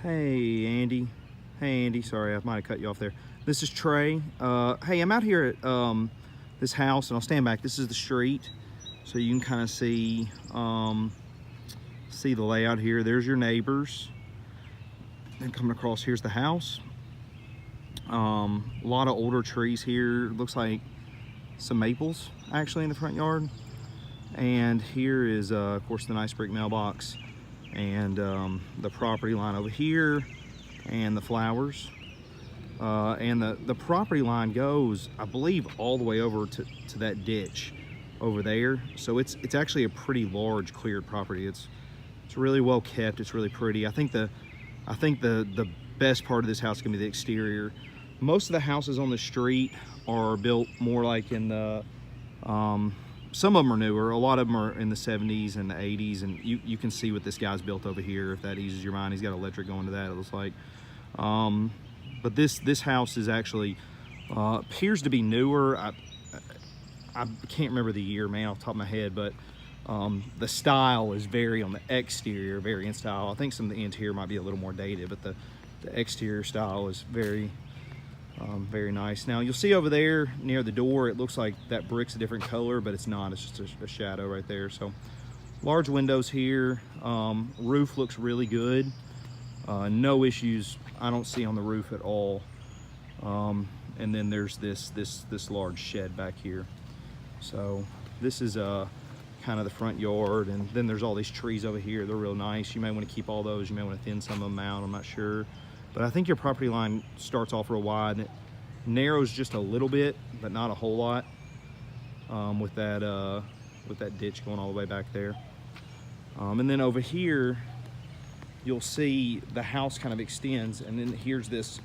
Hey, Andy. Hey, Andy. Sorry, I might have cut you off there. This is Trey. Hey, I'm out here at this house, and I'll stand back. This is the street, so you can kind of see the layout here. There's your neighbors. And coming across, here's the house. A lot of older trees here. Looks like some maples actually in the front yard. And here is, of course, the nice brick mailbox, and the property line over here, and the flowers. And the property line goes, I believe, all the way over to that ditch over there. So it's actually a pretty large cleared property. It's really well kept. It's really pretty. I think the best part of this house is gonna be the exterior. Most of the houses on the street are built more like in the some of them are newer. A lot of them are in the 70s and the 80s, and you can see what this guy's built over here, if that eases your mind. He's got electric going to that, it looks like. But this house is actually appears to be newer. I can't remember the year, man, off the top of my head, but the style is very, on the exterior, very in style. I think some of the interior might be a little more dated, but the exterior style is very nice. Now you'll see over there near the door, it looks like that brick's a different color, but it's not. It's just a shadow right there. So large windows here. Roof looks really good. No issues I don't see on the roof at all. And then there's this large shed back here. So this is kind of the front yard, and then there's all these trees over here. They're real nice. You may want to keep all those. You may want to thin some of them out. I'm not sure. But I think your property line starts off real wide, and it narrows just a little bit, but not a whole lot, with that ditch going all the way back there. And then over here, you'll see the house kind of extends, and then here's this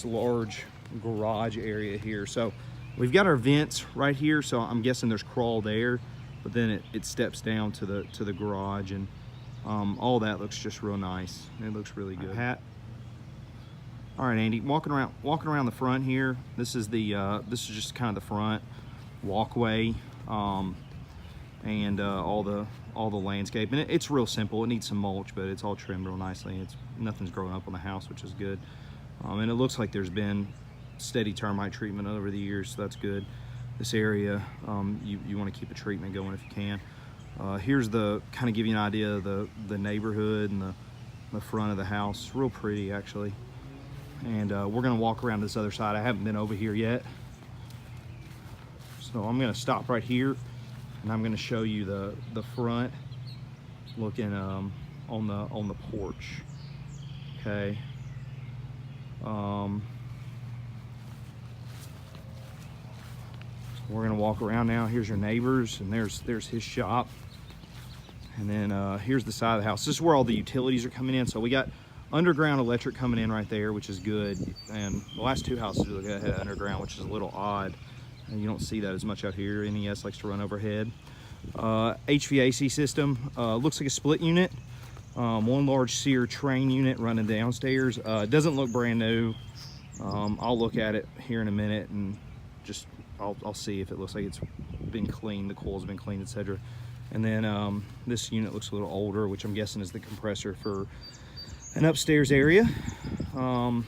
large garage area here. So we've got our vents right here, so I'm guessing there's crawl there, but then it steps down to the garage, and all that looks just real nice. It looks really good. All right, Andy, walking around the front here. This is just kind of the front walkway, and all the landscape. And it's real simple. It needs some mulch, but it's all trimmed real nicely. Nothing's growing up on the house, which is good. And it looks like there's been steady termite treatment over the years, so that's good. This area, you want to keep a treatment going if you can. Here's the kind of give you an idea of the neighborhood and the front of the house. Real pretty, actually. And we're gonna walk around this other side. I haven't been over here yet, so I'm gonna stop right here, and I'm gonna show you the front, looking on the porch. Okay. So we're gonna walk around now. Here's your neighbors, and there's his shop, and then here's the side of the house. This is where all the utilities are coming in. So we got underground electric coming in right there, which is good. And the last two houses really had underground, which is a little odd. And you don't see that as much out here. NES likes to run overhead. HVAC system, looks like a split unit. One large SEER train unit running downstairs. It doesn't look brand new. I'll look at it here in a minute, and just I'll see if it looks like it's been cleaned, the coil's been cleaned, etc. And then this unit looks a little older, which I'm guessing is the compressor for an upstairs area. All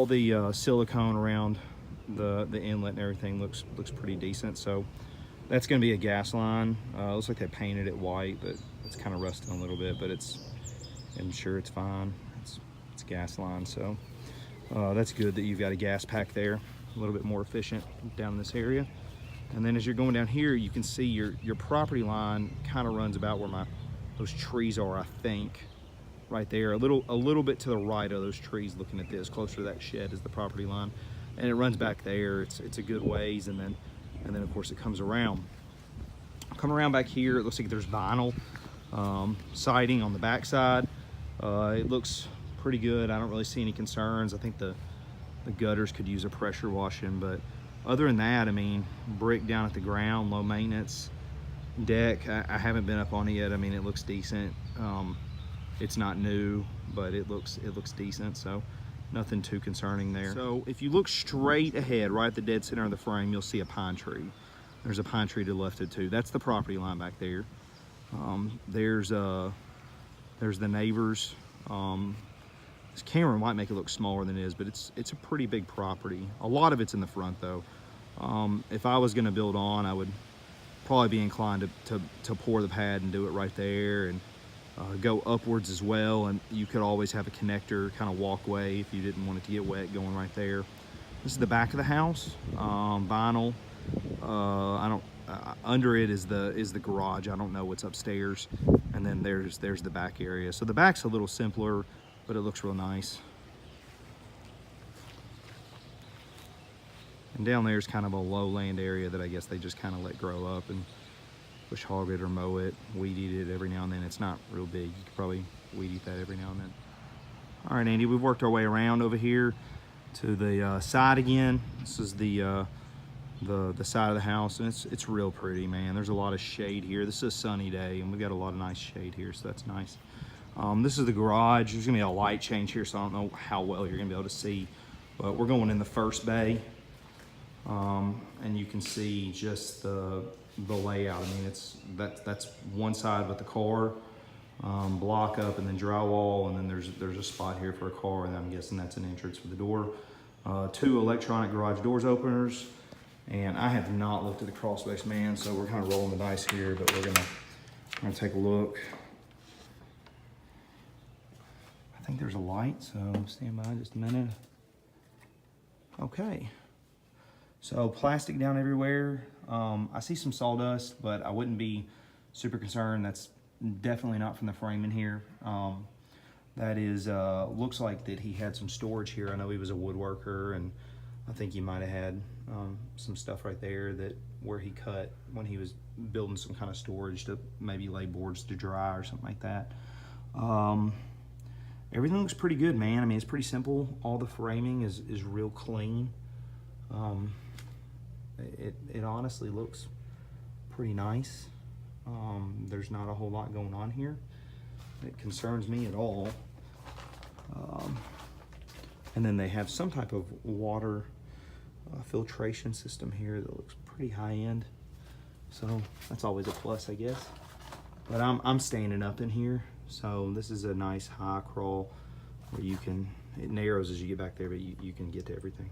the silicone around the inlet and everything looks pretty decent. So that's going to be a gas line. Looks like they painted it white, but it's kind of rusting a little bit. But I'm sure it's fine. It's gas line, so that's good that you've got a gas pack there. A little bit more efficient down in this area. And then as you're going down here, you can see your property line kind of runs about where those trees are, I think. Right there, a little bit to the right of those trees, looking at this, closer to that shed is the property line, and it runs back there. It's a good ways, and then of course it comes around. Come around back here, it looks like there's vinyl siding on the back side. It looks pretty good. I don't really see any concerns. I think the gutters could use a pressure washing, but other than that, I mean, brick down at the ground, low maintenance. Deck, I haven't been up on it yet. I mean, it looks decent. It's not new, but it looks decent, so nothing too concerning there. So if you look straight ahead, right at the dead center of the frame, you'll see a pine tree. There's a pine tree to the left of it too. That's the property line back there. There's the neighbors. This camera might make it look smaller than it is, but it's a pretty big property. A lot of it's in the front though. If I was gonna build on, I would probably be inclined to pour the pad and do it right there, and go upwards as well. And you could always have a connector kind of walkway if you didn't want it to get wet going right there. This is the back of the house, vinyl. Under it is the garage. I don't know what's upstairs. And then there's the back area. So the back's a little simpler, but it looks real nice. And down there's kind of a lowland area that I guess they just kind of let grow up and bush hog it or mow it, weed eat it every now and then. It's not real big. You could probably weed eat that every now and then. All right, Andy, we've worked our way around over here to the side again. This is the side of the house, and it's real pretty, man. There's a lot of shade here. This is a sunny day, and we've got a lot of nice shade here, so that's nice. This is the garage. There's gonna be a light change here, so I don't know how well you're gonna be able to see, but we're going in the first bay, and you can see just the layout. I mean, that's one side with the car, block up, and then drywall, and then there's a spot here for a car, and I'm guessing that's an entrance for the door. 2 electronic garage doors openers. And I have not looked at the crawl space, man, so we're kind of rolling the dice here, but we're gonna take a look. I think there's a light, so stand by just a minute. Okay. So plastic down everywhere. I see some sawdust, but I wouldn't be super concerned. That's definitely not from the framing here. That is, looks like that he had some storage here. I know he was a woodworker, and I think he might have had some stuff right there where he cut when he was building some kind of storage to maybe lay boards to dry or something like that. Everything looks pretty good, man. I mean, it's pretty simple. All the framing is real clean. It honestly looks pretty nice. There's not a whole lot going on here. It concerns me at all. And then they have some type of water filtration system here that looks pretty high end. So that's always a plus, I guess. But I'm standing up in here. So this is a nice high crawl where it narrows as you get back there, but you can get to everything.